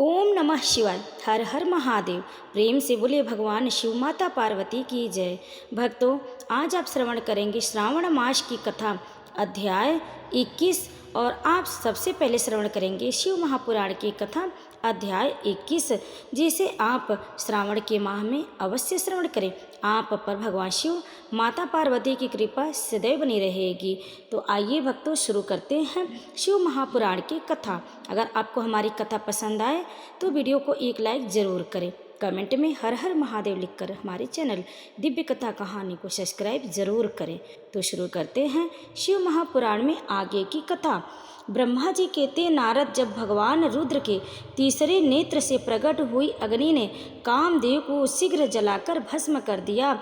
ओम नमः शिवाय। हर हर महादेव। प्रेम से बोले भगवान शिव माता पार्वती की जय। भक्तों, आज आप श्रवण करेंगे श्रावण मास की कथा अध्याय 21 और आप सबसे पहले श्रवण करेंगे शिव महापुराण की कथा अध्याय 21, जिसे आप श्रावण के माह में अवश्य श्रवण करें। आप पर भगवान शिव माता पार्वती की कृपा सदैव बनी रहेगी। तो आइए भक्तों, शुरू करते हैं शिव महापुराण की कथा। अगर आपको हमारी कथा पसंद आए तो वीडियो को एक लाइक ज़रूर करें। कमेंट में हर हर महादेव लिखकर हमारे चैनल दिव्य कथा कहानी को सब्सक्राइब जरूर करें। तो शुरू करते हैं शिव महापुराण में आगे की कथा। ब्रह्मा जी कहते, नारद, जब भगवान रुद्र के तीसरे नेत्र से प्रकट हुई अग्नि ने कामदेव को शीघ्र जलाकर भस्म कर दिया,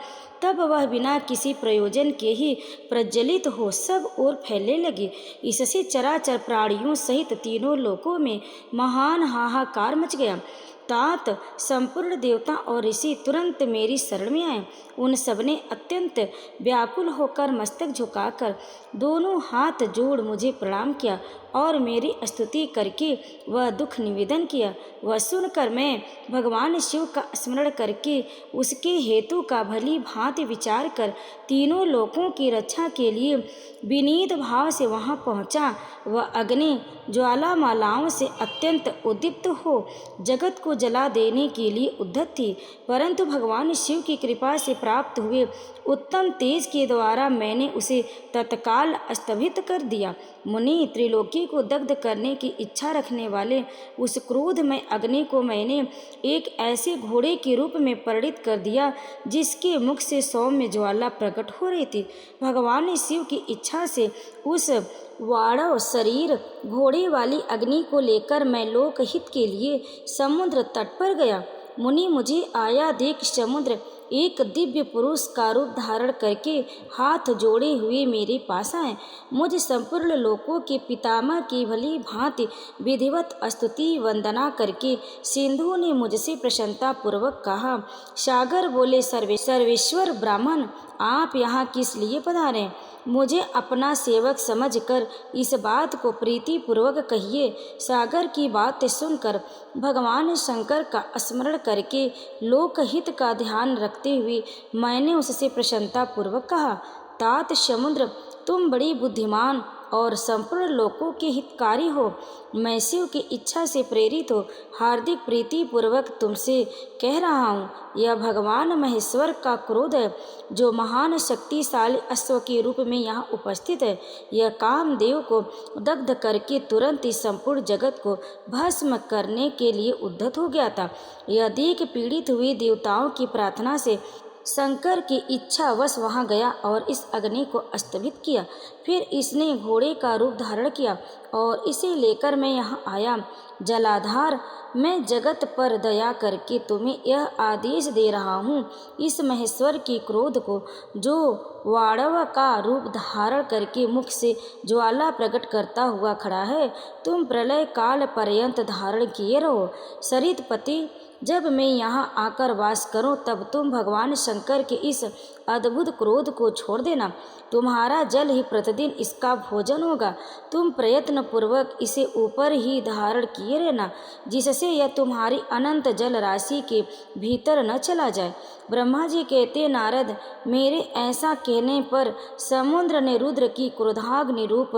तब वह बिना किसी प्रयोजन के ही प्रज्वलित हो सब ओर फैलने लगी। इससे चराचर प्राणियों सहित तीनों लोकों में महान हाहाकार मच गया। तात संपूर्ण देवता और ऋषि तुरंत मेरी शरण में आए। उन सबने अत्यंत व्याकुल होकर मस्तक झुकाकर दोनों हाथ जोड़ मुझे प्रणाम किया और मेरी स्तुति करके वह दुख निवेदन किया। वह सुनकर मैं भगवान शिव का स्मरण करके उसके हेतु का भली भांति विचार कर तीनों लोकों की रक्षा के लिए विनीत भाव से वहां पहुंचा। वह अग्नि ज्वालामालाओं से अत्यंत उद्दीप्त हो जगत को जला देने के लिए उद्धत थी, परंतु भगवान शिव की कृपा से प्राप्त हुए उत्तम तेज के द्वारा मैंने उसे तत्काल स्तंभित कर दिया। मुनि, त्रिलोकी को दग्ध करने की इच्छा रखने वाले उस क्रोधमय अग्नि को मैंने एक ऐसे घोड़े के रूप में परिणित कर दिया जिसके मुख से सौम्य ज्वाला प्रकट हो रही थी। भगवान शिव की इच्छा से उस वाड़व शरीर घोड़े वाली अग्नि को लेकर मैं लोकहित के लिए समुद्र तट पर गया। मुनि, मुझे आया देख समुद्र एक दिव्य पुरुष का रूप धारण करके हाथ जोड़े हुए मेरे पास आए। मुझ संपूर्ण लोकों के पितामह की भली भांति विधिवत स्तुति वंदना करके सिंधु ने मुझसे प्रसन्नता पूर्वक कहा, सागर बोले, सर्वेश्वर ब्राह्मण, आप यहाँ किस लिए पधारे? मुझे अपना सेवक समझकर इस बात को प्रीति पूर्वक कहिए। सागर की बात सुनकर भगवान शंकर का स्मरण करके लोकहित का ध्यान रखते हुए मैंने उससे प्रसन्नता पूर्वक कहा, तात समुद्र, तुम बड़ी बुद्धिमान और संपूर्ण लोकों के हितकारी हो। मैं शिव की इच्छा से प्रेरित हो हार्दिक प्रीति पूर्वक तुमसे कह रहा हूँ, यह भगवान महेश्वर का क्रोध है जो महान शक्तिशाली अश्व के रूप में यहाँ उपस्थित है। यह कामदेव को दग्ध करके तुरंत ही संपूर्ण जगत को भस्म करने के लिए उद्धत हो गया था। यह देख पीड़ित हुए देवताओं की प्रार्थना से शंकर की इच्छा वश वहां गया और इस अग्नि को स्तंभित किया। फिर इसने घोड़े का रूप धारण किया और इसे लेकर मैं यहाँ आया। जलाधार, मैं जगत पर दया करके तुम्हें यह आदेश दे रहा हूँ, इस महेश्वर के क्रोध को जो वाड़व का रूप धारण करके मुख से ज्वाला प्रकट करता हुआ खड़ा है, तुम प्रलय काल पर्यंत धारण किए रहो। सरितपति, जब मैं यहाँ आकर वास करूं तब तुम भगवान शंकर के इस अद्भुत क्रोध को छोड़ देना। तुम्हारा जल ही प्रतिदिन इसका भोजन होगा। तुम प्रयत्न पूर्वक इसे ऊपर ही धारण किए रहना, जिससे यह तुम्हारी अनंत जल राशि के भीतर न चला जाए। ब्रह्मा जी कहते, नारद, मेरे ऐसा कहने पर समुद्र ने रुद्र की क्रोधाग्नि रूप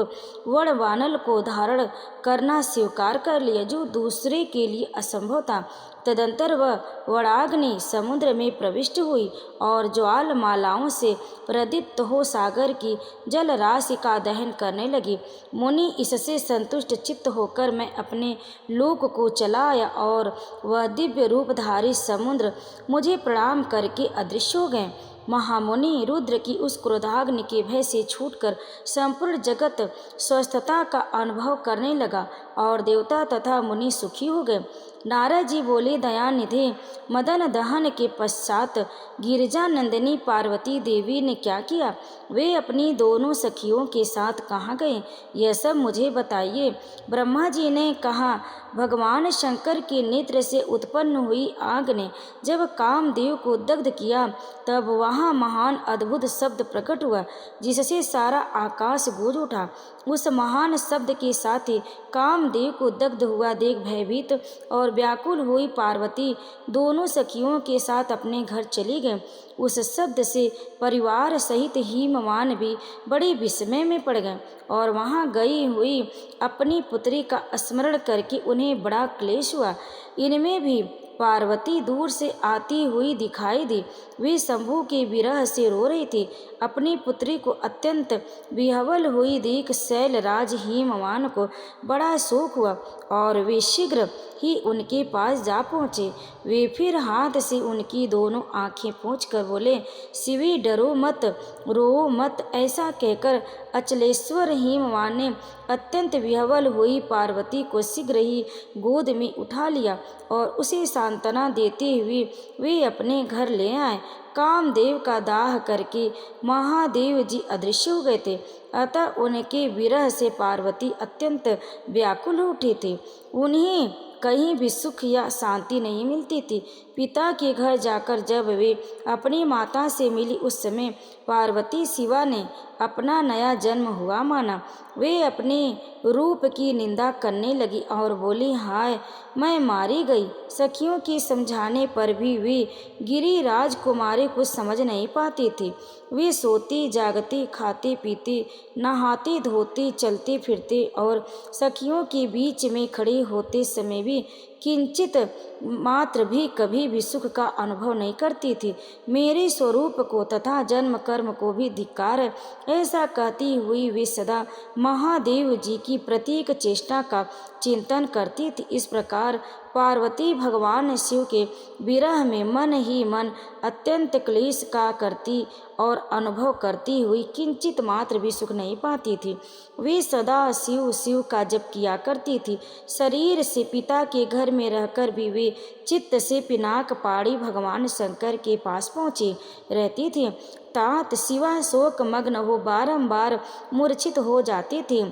वड़वानल को धारण करना स्वीकार कर लिया, जो दूसरे के लिए असंभव था। तदंतर वह वड़ाग्नि समुद्र में प्रविष्ट हुई और ज्वालमालाओं से प्रदीप्त हो सागर की जल राशि का दहन करने लगी। मुनि, इससे संतुष्ट चित्त होकर मैं अपने लोक को चला आया और वह दिव्य रूपधारी समुद्र मुझे प्रणाम करके अदृश्य हो गए। महामुनि रुद्र की उस क्रोधाग्नि के भय से छूटकर संपूर्ण जगत स्वस्थता का अनुभव करने लगा और देवता तथा मुनि सुखी हो गए। नारद जी बोले, दयानिधे, मदन दहन के पश्चात गिरिजा नंदिनी पार्वती देवी ने क्या किया? वे अपनी दोनों सखियों के साथ कहाँ गए? यह सब मुझे बताइए। ब्रह्मा जी ने कहा, भगवान शंकर के नेत्र से उत्पन्न हुई आग ने जब कामदेव को दग्ध किया, तब वहाँ महान अद्भुत शब्द प्रकट हुआ, जिससे सारा आकाश गूंज उठा। उस महान शब्द के साथ ही काम कामदेव को दग्ध हुआ देख भयभीत और व्याकुल हुई पार्वती दोनों सखियों के साथ अपने घर चली गई। उस शब्द से परिवार सहित हिमवान भी बड़ी विस्मय में पड़ गए और वहां गई हुई अपनी पुत्री का स्मरण करके उन्हें बड़ा क्लेश हुआ। इनमें भी पार्वती दूर से आती हुई दिखाई दी। वे शंभु के विरह से रो रही थी। अपनी पुत्री को अत्यंत विह्वल हुई देख शैलराज हिमवान को बड़ा शोक हुआ और वे शीघ्र ही उनके पास जा पहुँचे। वे फिर हाथ से उनकी दोनों आंखें पोंछकर बोले, शिवी डरो मत, रो मत। ऐसा कहकर अचलेश्वर हिमवान ने अत्यंत विह्वल हुई पार्वती को शीघ्र ही गोद में उठा लिया और उसे सांत्वना देते हुए वे अपने घर ले आए। कामदेव का दाह करके महादेव जी अदृश्य हो गए थे, अतः उनके विरह से पार्वती अत्यंत व्याकुल हो उठे थे। उन्हें कहीं भी सुख या शांति नहीं मिलती थी। पिता के घर जाकर जब वे अपनी माता से मिली उस समय पार्वती शिवा ने अपना नया जन्म हुआ माना। वे अपने रूप की निंदा करने लगी और बोली, हाय मैं मारी गई। सखियों के समझाने पर भी वे गिरिराज कुमारी कुछ समझ नहीं पाती थी। वे सोती जागती, खाती पीती, नहाती धोती, चलते फिरते और सखियों के बीच में खड़े होते समय भी किंचित मात्र भी कभी भी सुख का अनुभव नहीं करती थी। मेरे स्वरूप को तथा जन्म कर्म को भी धिक्कार है, ऐसा कहती हुई वे सदा महादेव जी की प्रत्येक चेष्टा का चिंतन करती थी। इस प्रकार पार्वती भगवान शिव के विरह में मन ही मन अत्यंत क्लेश का करती और अनुभव करती हुई किंचित मात्र भी सुख नहीं पाती थी। वे सदा शिव शिव का जप किया करती थी। शरीर से पिता के घर में रहकर भी वे चित्त से पिनाक पाड़ी भगवान शंकर के पास पहुँची रहती थी। तात शिवा शोक मग्न हो बारंबार मूर्छित हो जाती थी।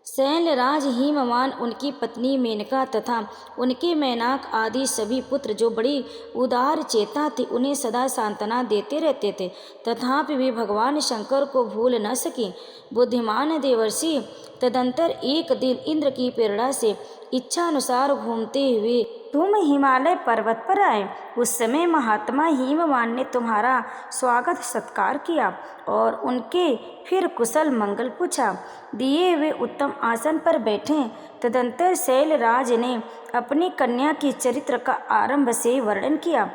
शैलराज हिमवान, उनकी पत्नी मेनका तथा उनके मैनाक आदि सभी पुत्र जो बड़ी उदार चेता थे, उन्हें सदा सांत्वना देते रहते थे, तथापि वे भगवान शंकर को भूल न सके। बुद्धिमान देवर्षि तदंतर एक दिन इंद्र की प्रेरणा से इच्छा अनुसार घूमते हुए तुम हिमालय पर्वत पर आए। उस समय महात्मा हिमवान ने तुम्हारा स्वागत सत्कार किया और उनके फिर कुशल मंगल पूछा। दिए हुए उत्तम आसन पर बैठे। तदंतर शैलराज ने अपनी कन्या के चरित्र का आरंभ से वर्णन किया।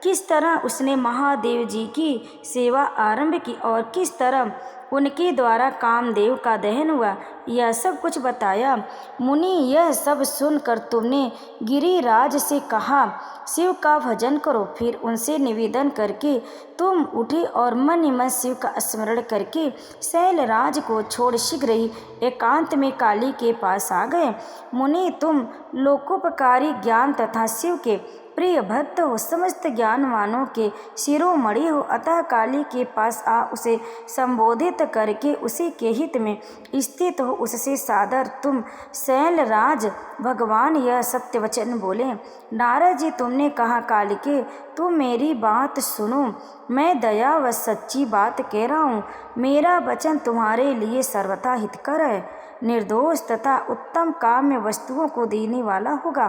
किस तरह उसने महादेव जी की सेवा आरंभ की और किस तरह उनके द्वारा कामदेव का दहन हुआ, यह सब कुछ बताया। मुनि, यह सब सुनकर तुमने गिरिराज से कहा, शिव का भजन करो। फिर उनसे निवेदन करके तुम उठे और मन ही मन शिव का स्मरण करके शैलराज को छोड़ शीघ्र ही एकांत में काली के पास आ गए। मुनि, तुम लोकोपकारी ज्ञान तथा शिव के प्रिय भक्त हो, समस्त ज्ञानवानों के शिरोमणि हो, अतः काली के पास आ उसे संबोधित करके उसी के हित में स्थित हो। उससे सादर तुम शैलराज भगवान यह सत्य वचन बोले। नारद जी, तुमने कहा कालिके, तुम मेरी बात सुनो। मैं दया व सच्ची बात कह रहा हूँ। मेरा वचन तुम्हारे लिए सर्वथा हितकर है, निर्दोष तथा उत्तम काम्य वस्तुओं को देने वाला होगा।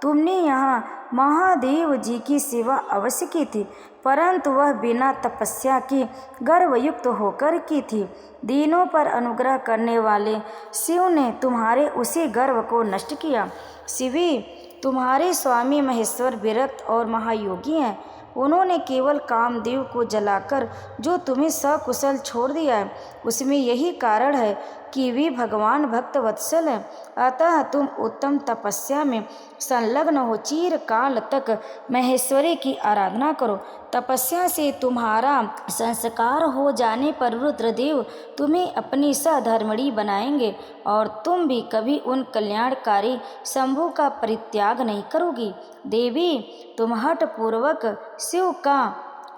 तुमने यहाँ महादेव जी की सेवा अवश्य की थी, परंतु वह बिना तपस्या के गर्वयुक्त होकर की थी। दीनों पर अनुग्रह करने वाले शिव ने तुम्हारे उसी गर्व को नष्ट किया। शिवी, तुम्हारे स्वामी महेश्वर विरक्त और महायोगी हैं। उन्होंने केवल कामदेव को जलाकर जो तुम्हें सकुशल छोड़ दिया है, उसमें यही कारण है कि वे भगवान भक्त वत्सल हैं। अतः तुम उत्तम तपस्या में संलग्न हो चिर काल तक महेश्वरी की आराधना करो। तपस्या से तुम्हारा संस्कार हो जाने पर रुद्रदेव तुम्हें अपनी सहधर्मिणी बनाएंगे और तुम भी कभी उन कल्याणकारी शंभु का परित्याग नहीं करोगी। देवी, तुम हठ पूर्वक शिव का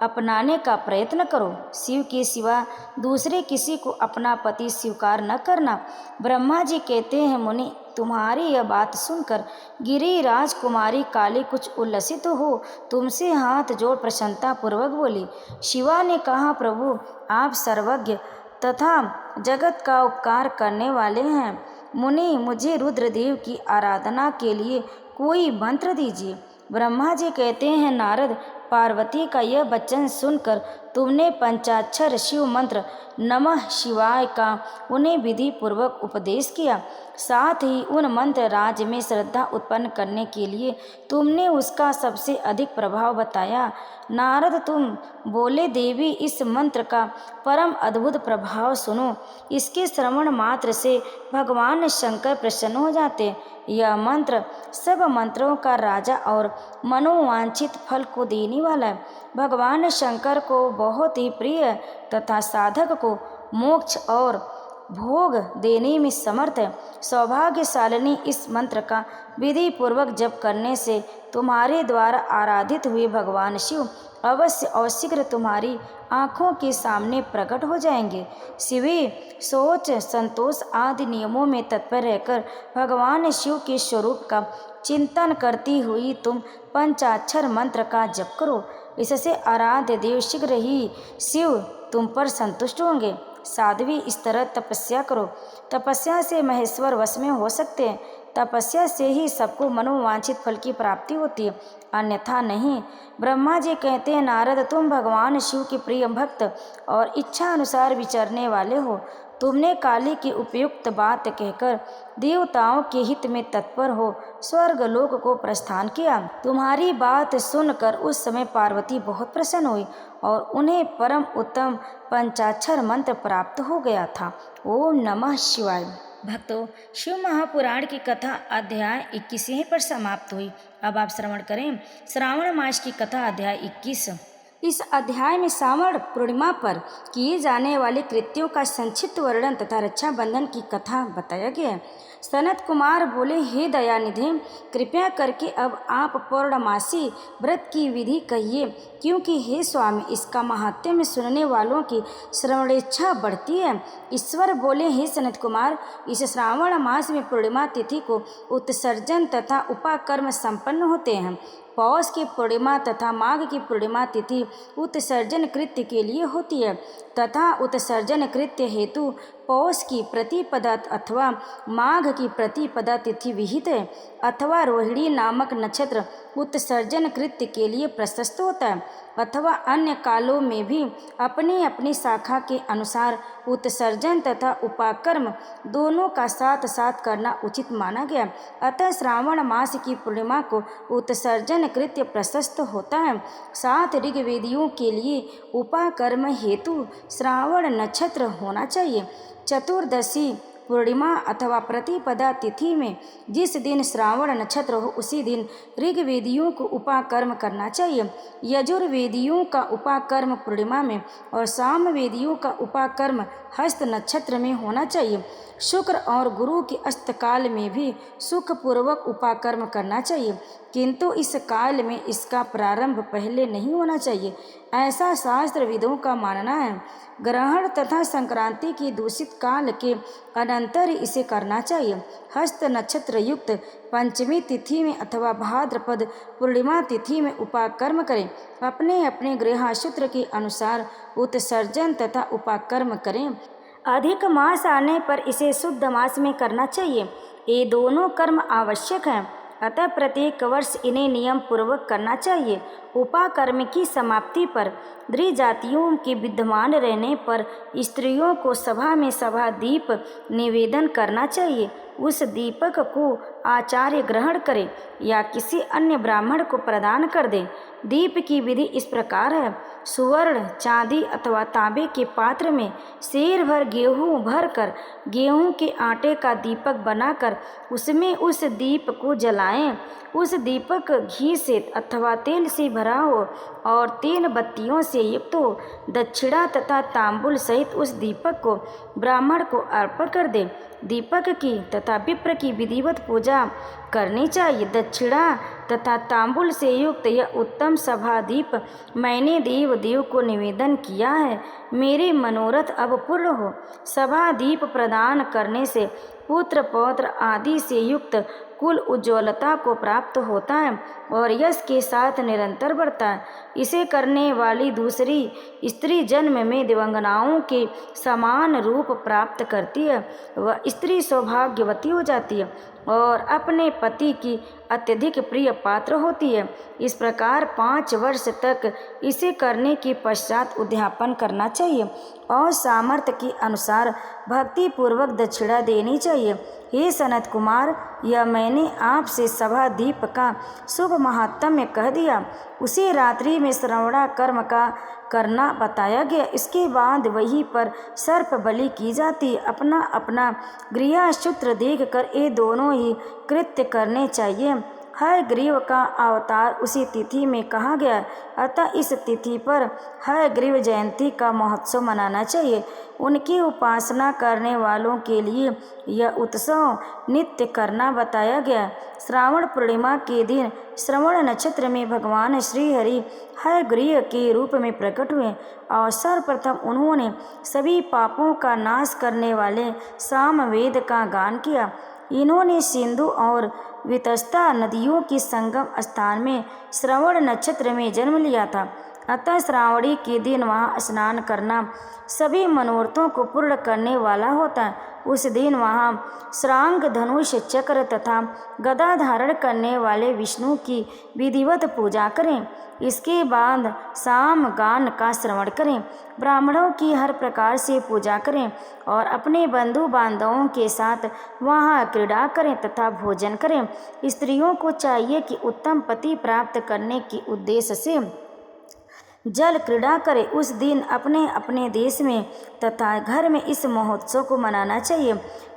अपनाने का प्रयत्न करो। शिव के सिवा दूसरे किसी को अपना पति स्वीकार न करना। ब्रह्मा जी कहते हैं, मुनि, तुम्हारी यह बात सुनकर गिरिराज कुमारी काली कुछ उल्लसित हो तुमसे हाथ जोड़ प्रसन्नता पूर्वक बोली। शिवा ने कहा, प्रभु, आप सर्वज्ञ तथा जगत का उपकार करने वाले हैं। मुनि, मुझे रुद्रदेव की आराधना के लिए कोई मंत्र दीजिए। ब्रह्मा जी कहते हैं, नारद, पार्वती का यह वचन सुनकर तुमने पंचाक्षर शिव मंत्र नमः शिवाय का उन्हें विधि पूर्वक उपदेश किया। साथ ही उन मंत्र राज में श्रद्धा उत्पन्न करने के लिए तुमने उसका सबसे अधिक प्रभाव बताया। नारद, तुम बोले, देवी, इस मंत्र का परम अद्भुत प्रभाव सुनो। इसके श्रवण मात्र से भगवान शंकर प्रसन्न हो जाते। यह मंत्र सब मंत्रों का राजा और मनोवांछित फल को देने वाला है। भगवान शंकर को बहुत ही प्रिय तथा साधक को मोक्ष और भोग देने में समर्थ है। सौभाग्यशालिनी, इस मंत्र का विधि पूर्वक जप करने से तुम्हारे द्वारा आराधित हुए भगवान शिव अवश्य और शीघ्र तुम्हारी आँखों के सामने प्रकट हो जाएंगे। शिवी, सोच, संतोष आदि नियमों में तत्पर रहकर भगवान शिव के स्वरूप का चिंतन करती हुई तुम पंचाक्षर मंत्र का जप करो। इससे आराध्य देव शीघ्र ही शिव तुम पर संतुष्ट होंगे। साध्वी, इस तरह तपस्या करो। तपस्या से महेश्वर वश में हो सकते हैं। तपस्या से ही सबको मनोवांछित फल की प्राप्ति होती है, अन्यथा नहीं। ब्रह्मा जी कहते हैं, नारद, तुम भगवान शिव के प्रिय भक्त और इच्छा अनुसार विचरने वाले हो। तुमने काली की उपयुक्त बात कहकर देवताओं के हित में तत्पर हो स्वर्ग लोक को प्रस्थान किया। तुम्हारी बात सुनकर उस समय पार्वती बहुत प्रसन्न हुई और उन्हें परम उत्तम पंचाक्षर मंत्र प्राप्त हो गया था। ओम नमः शिवाय। भक्तों, शिव महापुराण की कथा अध्याय 21 यहीं पर समाप्त हुई। अब आप श्रवण करें श्रावण मास की कथा अध्याय 21। इस अध्याय में श्रावण पूर्णिमा पर किए जाने वाले कृत्यों का संक्षिप्त वर्णन तथा रक्षाबंधन की कथा बताया गया है। सनत कुमार बोले, हे दयानिधि, कृपया करके अब आप पौर्णमासी व्रत की विधि कहिए, क्योंकि हे स्वामी, इसका महात्म्य में सुनने वालों की श्रवणेच्छा बढ़ती है। ईश्वर बोले, हे सनत कुमार, इस श्रावण मास में पूर्णिमा तिथि को उत्सर्जन तथा उपाकर्म संपन्न होते हैं। पौष की पूर्णिमा तथा माघ की पूर्णिमा तिथि उत्सर्जन कृत्य के लिए होती है तथा उत्सर्जन कृत्य हेतु पौष की प्रतिपदा अथवा माघ की प्रतिपदा तिथि विहित है अथवा रोहिणी नामक नक्षत्र उत्सर्जन कृत्य के लिए प्रशस्त होता है अथवा अन्य कालों में भी अपनी अपनी शाखा के अनुसार उत्सर्जन तथा उपाकर्म दोनों का साथ साथ करना उचित माना गया। अतः श्रावण मास की पूर्णिमा को उत्सर्जन कृत्य प्रशस्त होता है। साथ ऋग्वेदियों के लिए उपाकर्म हेतु श्रावण नक्षत्र होना चाहिए। चतुर्दशी पूर्णिमा अथवा प्रतिपदा तिथि में जिस दिन श्रावण नक्षत्र हो उसी दिन ऋग्वेदियों को उपाकर्म करना चाहिए। यजुर्वेदियों का उपाकर्म पूर्णिमा में और सामवेदियों का उपाकर्म हस्त नक्षत्र में होना चाहिए। शुक्र और गुरु के अस्तकाल में भी सुखपूर्वक उपाकर्म करना चाहिए, किंतु इस काल में इसका प्रारंभ पहले नहीं होना चाहिए, ऐसा शास्त्रविदों का मानना है। ग्रहण तथा संक्रांति की दूषित काल के अनंतर इसे करना चाहिए। हस्त नक्षत्र युक्त पंचमी तिथि में अथवा भाद्रपद पूर्णिमा तिथि में उपाकर्म करें। अपने अपने गृहसूत्र के अनुसार उत्सर्जन तथा उपाकर्म करें। अधिक मास आने पर इसे शुद्ध मास में करना चाहिए। ये दोनों कर्म आवश्यक हैं, अतः प्रत्येक वर्ष इन्हें नियम पूर्वक करना चाहिए। उपाकर्म की समाप्ति पर द्विजातियों के विद्यमान रहने पर स्त्रियों को सभा में सभा दीप निवेदन करना चाहिए। उस दीपक को आचार्य ग्रहण करे या किसी अन्य ब्राह्मण को प्रदान कर दे। दीप की विधि इस प्रकार है। सुवर्ण, चांदी अथवा तांबे के पात्र में सेर भर गेहूँ भरकर गेहूँ के आटे का दीपक बनाकर उसमें उस दीप को जलाएं। उस दीपक घी से अथवा तेल से भरा हो और 3 बत्तियों से युक्त हो। दक्षिणा तथा तांबुल सहित उस दीपक को ब्राह्मण को अर्पण कर दे। दीपक की तथा विप्र की विधिवत पूजा करनी चाहिए। दक्षिणा तथा तांबुल से युक्त यह उत्तम सभा दीप मैंने देव को निवेदन किया है। मेरे मनोरथ अब पूर्ण हो। सभा दीप प्रदान करने से पुत्र पौत्र आदि से युक्त कुल उज्ज्वलता को प्राप्त होता है और यश के साथ निरंतर बढ़ता है। इसे करने वाली दूसरी स्त्री जन्म में दिव्यांगनाओं के समान रूप प्राप्त करती है। वह स्त्री सौभाग्यवती हो जाती है और अपने पति की अत्यधिक प्रिय पात्र होती है। इस प्रकार 5 वर्ष तक इसे करने के पश्चात उद्यापन करना चाहिए और सामर्थ्य के अनुसार भक्ति पूर्वक दक्षिणा देनी चाहिए। हे सनत कुमार, यह मैंने आपसे सभा दीप का शुभ महात्म्य कह दिया। उसी रात्रि में श्रवणा कर्म का करना बताया गया। इसके बाद वहीं पर सर्प बलि की जाती। अपना अपना गृहसूत्र देख कर ये दोनों ही कृत्य करने चाहिए। हयग्रीव का अवतार उसी तिथि में कहा गया, अतः इस तिथि पर हयग्रीव जयंती का महोत्सव मनाना चाहिए। उनकी उपासना करने वालों के लिए यह उत्सव नित्य करना बताया गया। श्रावण पूर्णिमा के दिन श्रवण नक्षत्र में भगवान श्री हरि हयग्रीव के रूप में प्रकट हुए और सर्वप्रथम उन्होंने सभी पापों का नाश करने वाले सामवेद का गान किया। इन्होंने सिंधु और वितस्ता नदियों के संगम स्थान में श्रवण नक्षत्र में जन्म लिया था। अतः श्रावणी के दिन वहाँ स्नान करना सभी मनोरथों को पूर्ण करने वाला होता है। उस दिन वहाँ श्रांग, धनुष, चक्र तथा गदा धारण करने वाले विष्णु की विधिवत पूजा करें। इसके बाद साम गान का श्रवण करें, ब्राह्मणों की हर प्रकार से पूजा करें और अपने बंधु बांधवों के साथ वहाँ क्रीड़ा करें तथा भोजन करें। स्त्रियों को चाहिए कि उत्तम पति प्राप्त करने के उद्देश्य से जल क्रीड़ा करें। उस दिन अपने अपने देश में तथा घर में इस महोत्सव को मनाना चाहिए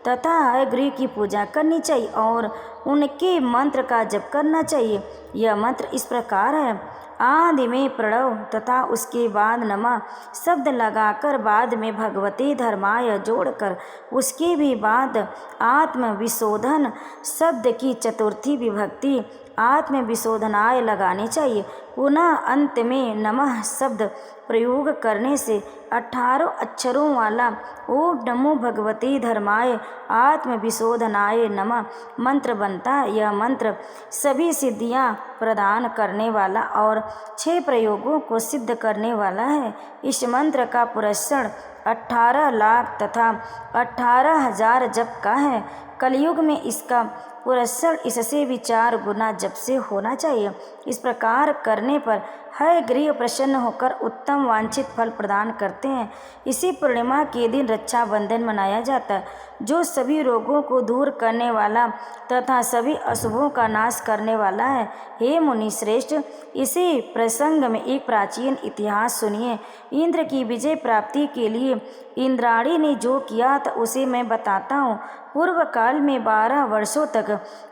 तथा हयग्रीव की पूजा करनी चाहिए और उनके मंत्र का जप करना चाहिए। यह मंत्र इस प्रकार है, आदि में प्रणव तथा उसके बाद नमः शब्द लगाकर बाद में भगवते धर्माय जोड़कर उसके भी बाद आत्मविशोधन शब्द की चतुर्थी विभक्ति आत्मविशोधनाय लगानी चाहिए। पुनः अंत में नमः शब्द प्रयोग करने से 18 अक्षरों वाला ओम नमो भगवते धर्माय आत्मविशोधनाय नमः मंत्र बनता है। यह मंत्र सभी सिद्धियां प्रदान करने वाला और 6 प्रयोगों को सिद्ध करने वाला है। इस मंत्र का पुरस्कार 18 लाख तथा 18,000 जप का है। कलयुग में इसका पुरस्कार इससे भी 4 गुना जप से होना चाहिए। इस प्रकार करने पर हयग्रीव प्रसन्न होकर उत्तम वांछित फल प्रदान करते हैं। इसी पूर्णिमा के दिन रक्षाबंधन मनाया जाता है, जो सभी रोगों को दूर करने वाला तथा सभी अशुभों का नाश करने वाला है। हे मुनि श्रेष्ठ, इसी प्रसंग में एक प्राचीन इतिहास सुनिए। इंद्र की विजय प्राप्ति के लिए इंद्राणी ने जो किया था उसे मैं बताता हूँ। पूर्व काल में 12 वर्षों तक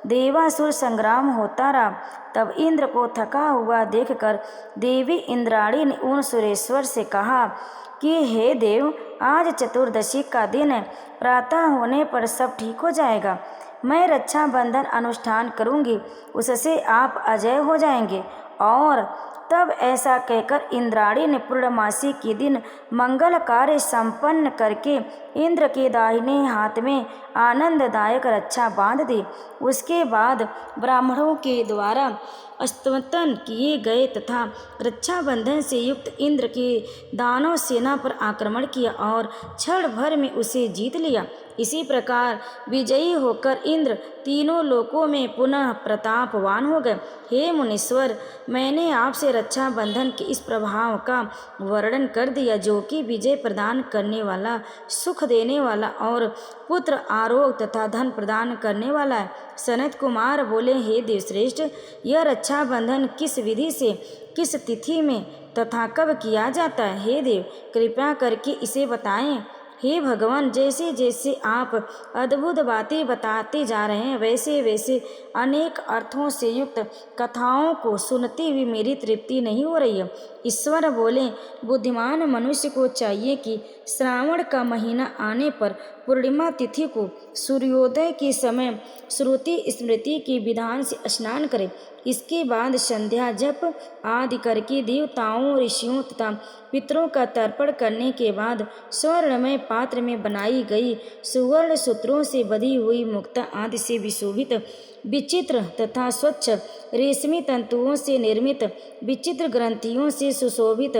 देवासुर संग्राम होता रहा। तब इंद्र को थका हुआ देखकर देवी इंद्राणी ने उन सुरेश्वर से कहा कि हे देव, आज चतुर्दशी का दिन है, प्रातः होने पर सब ठीक हो जाएगा। मैं रक्षाबंधन अनुष्ठान करूंगी, उससे आप अजय हो जाएंगे। और तब ऐसा कहकर इंद्राणी ने पूर्णमासी के दिन मंगल कार्य संपन्न करके इंद्र के दाहिने हाथ में आनंददायक रक्षा बांध दी। उसके बाद ब्राह्मणों के द्वारा स्तवन किए गए तथा रक्षाबंधन से युक्त इंद्र के दानव सेना पर आक्रमण किया और क्षण भर में उसे जीत लिया। इसी प्रकार विजयी होकर इंद्र तीनों लोकों में पुनः प्रतापवान हो गए। हे मुनीश्वर, मैंने आपसे रक्षाबंधन के इस प्रभाव का वर्णन कर दिया, जो कि विजय प्रदान करने वाला, सुख देने वाला और पुत्र आरोग्य तथा धन प्रदान करने वाला है। सनत कुमार बोले, हे देवश्रेष्ठ, यह रक्षाबंधन किस विधि से, किस तिथि में तथा कब किया जाता है? हे देव, कृपया करके इसे बताएं। हे भगवान, जैसे जैसे आप अद्भुत बातें बताते जा रहे हैं, वैसे वैसे अनेक अर्थों से युक्त कथाओं को सुनते हुए मेरी तृप्ति नहीं हो रही है। ईश्वर बोले, बुद्धिमान मनुष्य को चाहिए कि श्रावण का महीना आने पर पूर्णिमा तिथि को सूर्योदय के समय श्रुति स्मृति के विधान से स्नान करे। इसके बाद संध्या जप आदि करके देवताओं, ऋषियों तथा पितरों का तर्पण करने के बाद स्वर्णमय पात्र में बनाई गई सुवर्ण सूत्रों से बधी हुई मुक्ता आदि से विशोभित विचित्र तथा स्वच्छ रेशमी तंतुओं से निर्मित, विचित्र ग्रंथियों से सुशोभित,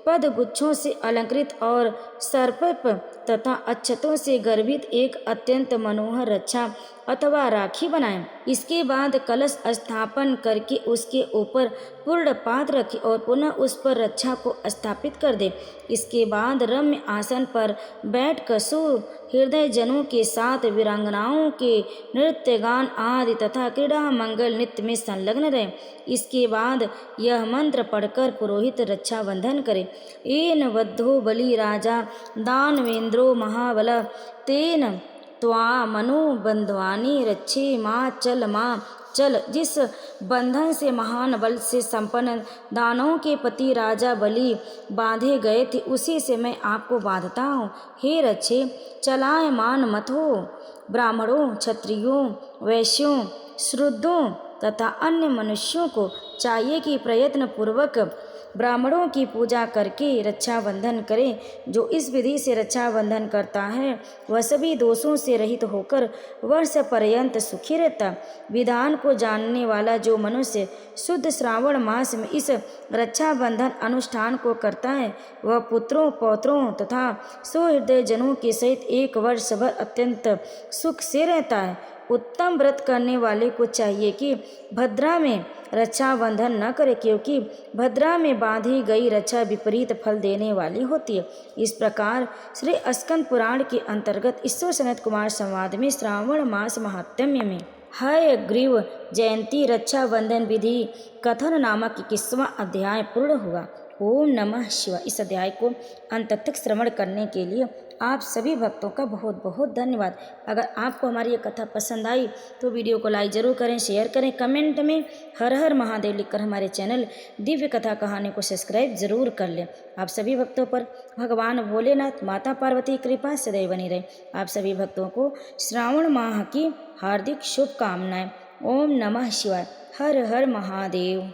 पद गुच्छों से अलंकृत और सर्पप तथा अक्षतों से गर्भित एक अत्यंत मनोहर रक्षा अथवा राखी बनाएं। इसके बाद कलश स्थापन करके उसके ऊपर पूर्ण पात्र रखें और पुनः उस पर रक्षा को स्थापित कर दें। इसके बाद रम्य आसन पर बैठ कर हृदय जनों के साथ वीरांगनाओं के नृत्य गान आदि तथा क्रीड़ा मंगल नृत्य में संलग्न रहे। इसके बाद यह मंत्र पढ़कर पुरोहित रक्षा बंधन करे। येन बद्धो बलि राजा दानवेंद्रो महाबल तेन त्वा मनोबंधवानी रक्षे माँ चल। जिस बंधन से महान बल से संपन्न दानवों के पति राजा बलि बांधे गए थे, उसी से मैं आपको बांधता हूँ। हे रक्षे, चलायमान मत हो। ब्राह्मणों, क्षत्रियों, वैश्यों, शूद्रों तथा अन्य मनुष्यों को चाहिए कि प्रयत्न पूर्वक ब्राह्मणों की पूजा करके रक्षाबंधन करें। जो इस विधि से रक्षाबंधन करता है वह सभी दोषों से रहित होकर वर्ष पर्यंत सुखी रहता। विधान को जानने वाला जो मनुष्य शुद्ध श्रावण मास में इस रक्षाबंधन अनुष्ठान को करता है वह पुत्रों, पौत्रों तथा सुहृदय जनों के सहित एक वर्ष भर अत्यंत सुख से रहता है। उत्तम व्रत करने वाले को चाहिए कि भद्रा में रक्षाबंधन न करे, क्योंकि भद्रा में बांधी गई रक्षा विपरीत फल देने वाली होती है। इस प्रकार श्री स्कंद पुराण के अंतर्गत ईश्वर सनत कुमार संवाद में श्रावण मास महात्म्य में हयग्रीव जयंती रक्षाबंधन विधि कथन नामक 21वां अध्याय पूर्ण हुआ। ओम नमः शिवाय। इस अध्याय को अंत तक श्रवण करने के लिए आप सभी भक्तों का बहुत बहुत धन्यवाद। अगर आपको हमारी ये कथा पसंद आई तो वीडियो को लाइक ज़रूर करें, शेयर करें, कमेंट में हर हर महादेव लिखकर हमारे चैनल दिव्य कथा कहानी को सब्सक्राइब जरूर कर लें। आप सभी भक्तों पर भगवान भोलेनाथ, माता पार्वती की कृपा सदैव बनी रहे। आप सभी भक्तों को श्रावण माह की हार्दिक शुभकामनाएं। ओम नमः शिवाय। हर हर महादेव।